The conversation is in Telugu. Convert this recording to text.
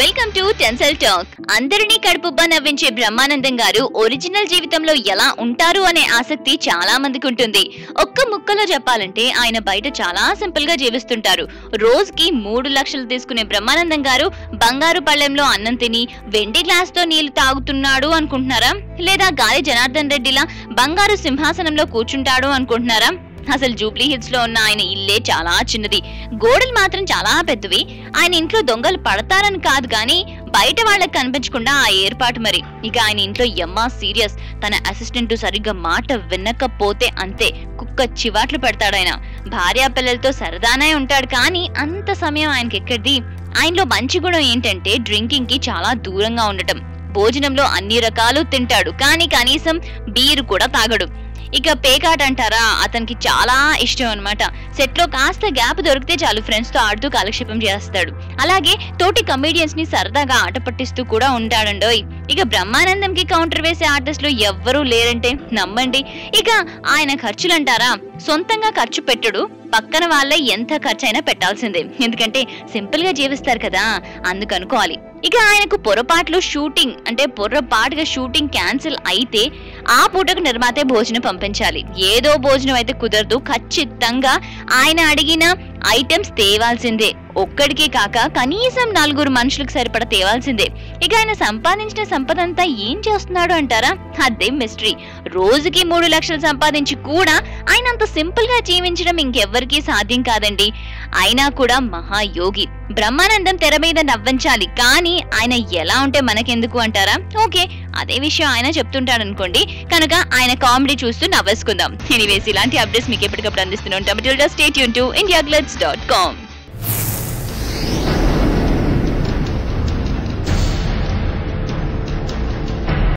Welcome to టెన్సెల్ talk. అందరినీ కడుపుబ్బా నవ్వించే బ్రహ్మానందం గారు ఒరిజినల్ జీవితంలో ఎలా ఉంటారు అనే ఆసక్తి చాలా మందికి ఉంటుంది. ఒక్క ముక్కలో చెప్పాలంటే ఆయన బయట చాలా సింపుల్ గా జీవిస్తుంటారు. రోజుకి 3 లక్షలు తీసుకునే బ్రహ్మానందం గారు బంగారు పళ్ళెంలో అన్నం తిని వెండి గ్లాస్ తో నీళ్లు తాగుతున్నాడు అనుకుంటున్నారా? లేదా గాలి జనార్దన్ రెడ్డిలా బంగారు సింహాసనంలో కూర్చుంటాడు అనుకుంటున్నారా? అసలు జూబ్లీ హిల్స్ లో ఉన్న ఆయన ఇల్లే చాలా చిన్నది, గోడలు మాత్రం చాలా పెద్దవి. ఆయన ఇంట్లో దొంగలు పడతారని కాదు కానీ బయట వాళ్ళకి కనిపించకుండా ఆ ఏర్పాటు మరి. ఇక ఆయన ఇంట్లో యమ్మా సీరియస్. తన అసిస్టెంట్ సరిగ్గా మాట వినకపోతే అంతే, కుక్క చివాట్లు పెడతాడు. ఆయన భార్యా పిల్లలతో సరదానే ఉంటాడు కానీ అంత సమయం ఆయనకి ఎక్కడిది. ఆయనలో మంచి గుణం ఏంటంటే డ్రింకింగ్ కి చాలా దూరంగా ఉండటం. భోజనంలో అన్ని రకాలు తింటాడు కానీ కనీసం బీరు కూడా తాగడు. ఇక పేకాట అంటారా, అతనికి చాలా ఇష్టం అనమాట. సెట్ లో కాస్త గ్యాప్ దొరికితే చాలు ఫ్రెండ్స్ తో ఆడుతూ కాలక్షేపం చేస్తాడు. అలాగే తోటి కమేడియన్స్ ని సరదాగా ఆట పట్టిస్తూ కూడా ఉంటాడండోయ్. ఇక బ్రహ్మానందం కి కౌంటర్ వేసే ఆర్టిస్టులు ఎవ్వరూ లేరంటే నమ్మండి. ఇక ఆయన ఖర్చులు అంటారా, సొంతంగా ఖర్చు పెట్టడు, పక్కన వాళ్ళే ఎంత ఖర్చైనా పెట్టాల్సిందే. ఎందుకంటే సింపుల్ గా జీవిస్తారు కదా, అందుకనుకోవాలి. ఇక ఆయనకు పొరపాటుగా షూటింగ్ క్యాన్సిల్ అయితే ఆ పూటకు నిర్మాతే భోజనం పంపించాలి. ఏదో భోజనం అయితే కుదరదు, ఖచ్చితంగా ఆయన అడిగిన ఐటమ్స్ తేవాల్సిందే. ఒక్కడికే కాక కనీసం 4 మనుషులకు సరిపడా తేవాల్సిందే. ఇక ఆయన సంపాదించిన సంపదంతా ఏం చేస్తున్నాడు అంటారా, అదే మిస్టరీ. రోజుకి 3 లక్షలు సంపాదించి కూడా ఆయన అంత సింపుల్ గా జీవించడం ఇంకెవ్వరికీ సాధ్యం కాదండి. అయినా కూడా మహాయోగి. బ్రహ్మానందం తెర మీద నవ్వించాలి కానీ ఆయన ఎలా ఉంటే మనకెందుకు అంటారా? ఓకే, అదే విషయం ఆయన చెప్తుంటాడు అనుకోండి, కనుక ఆయన కామెడీ చూస్తూ నవ్వేసుకుందాం. ఎనీవేస్, ఇలాంటి అప్డేట్స్ మీకు ఎప్పటికప్పుడు అందిస్తూనే ఉంటాం. Stay tuned to indiaglitz.com.